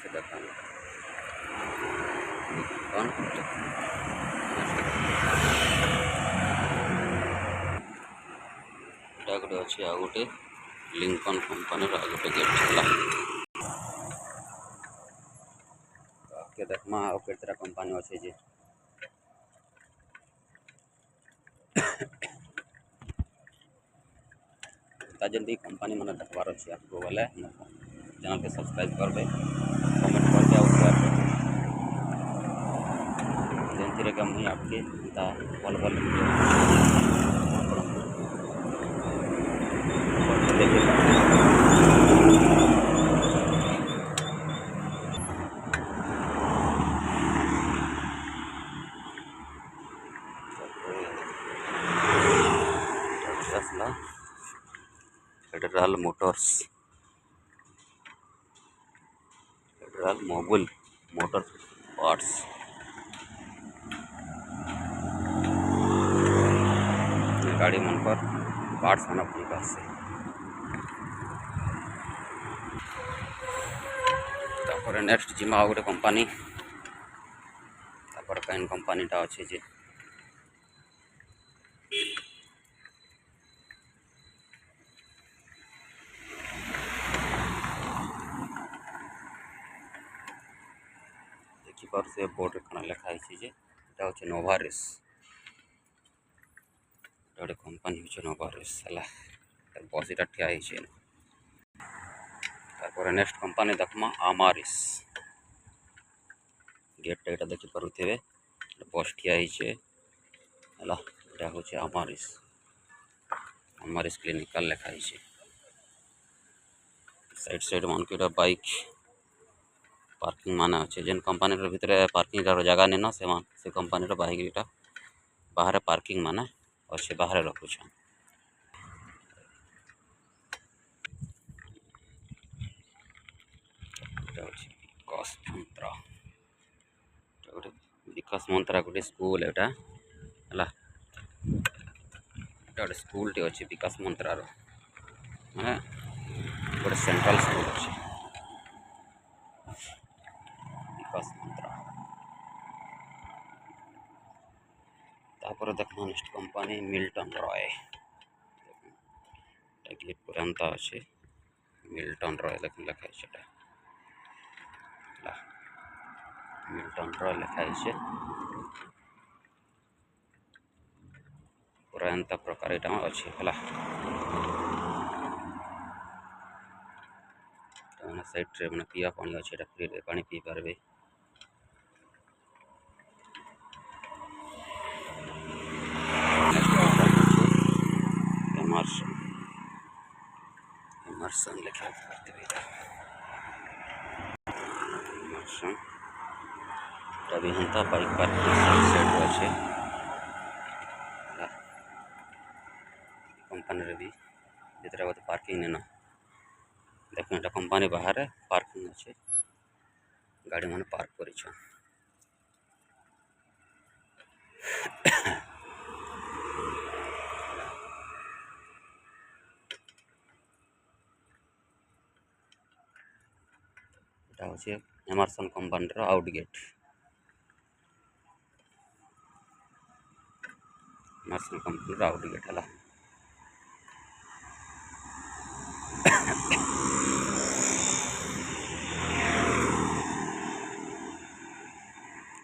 से देखा कौन गोटे अच्छे आ गोटे लिंकन कंपनी गोटे गेट चला के देखमा आउ केतरा कंपनी अच्छे जे जल्दी कंपनी मैंने देखबार अच्छे आपको बोले चैनल के सब्सक्राइब करबे कमेंट करके और शेयर करबे जेन मुझे आपके भल भल Federal Motors Federal Mobil motor parts गाड़ी मन पर पार्ट्स मन बनता से तापर नेक्स्ट जिमा गोटे कंपनी तापर कैन कंपनीटा अच्छे जे देखिपार से बोर्ड कण लिखाई जे एटा होचे नोवारिस गोटे कंपनी होचे नोवारिस हला बस इटा ठिया होइछे तापर नेक्स्ट कंपनी देखमा आमारिस गेट एटा देखि पारुथिबे बस ठिया होइछे हला एटा होचे आमारिस आमारिस क्लिनिकल लिखाई छे साइड साइड मन के बाइक पार्किंग माने अच्छे जेन कंपनी भीतर पार्किंग जगह नहीं न से कंपनी बाइक इटा बाहर पार्किंग माने अच्छे बाहर रखुछ विकास मंत्रा गोटे स्कूल एटा हला गोटे स्कूल टे अच्छे विकास मंत्रार माने गोटे सेंट्रल स्कूल अच्छे विकास मंत्रा तापर देखना नेक्स्ट कंपनी मिल्टन रॉय गेट पुरानता अच्छे मिल्टन रॉय देख लिखाई छे मिल्टन रॉय लिखाई छे पुरानता प्रकार एटा अच्छे हला साइड रे माने पिया पानी अच्छे फ्री रे पानी पी पारबे एमर्सन लिखा एमर्सन तभी हंता बाइक पार्किंग साइड अच्छे कंपनी रे भी भीतर गोटे पार्किंग नहीं न देखो एटा कंपनी बाहर पार्किंग अच्छे गाड़ी मन पार्क कर Emerson company out get Emerson company out get है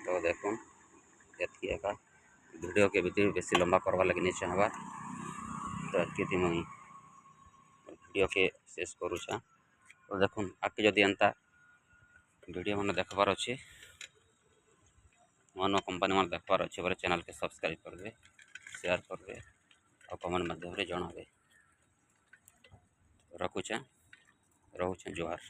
तो देखो एका वीडियो के भीतर बेसी लंबा करवा लगे नहीं चाहबार तो एति मुई वीडियो के शेष करूछा तो देखो आके जदि एंता वीडियो मैंने देखबार अच्छे नुआ नुआ कंपनी मैंने देखबार अच्छे बोले चैनल के सब्सक्राइब करबे शेयर करबे और कमेंट माध्यम रे जणाबे रखुछे जोहार।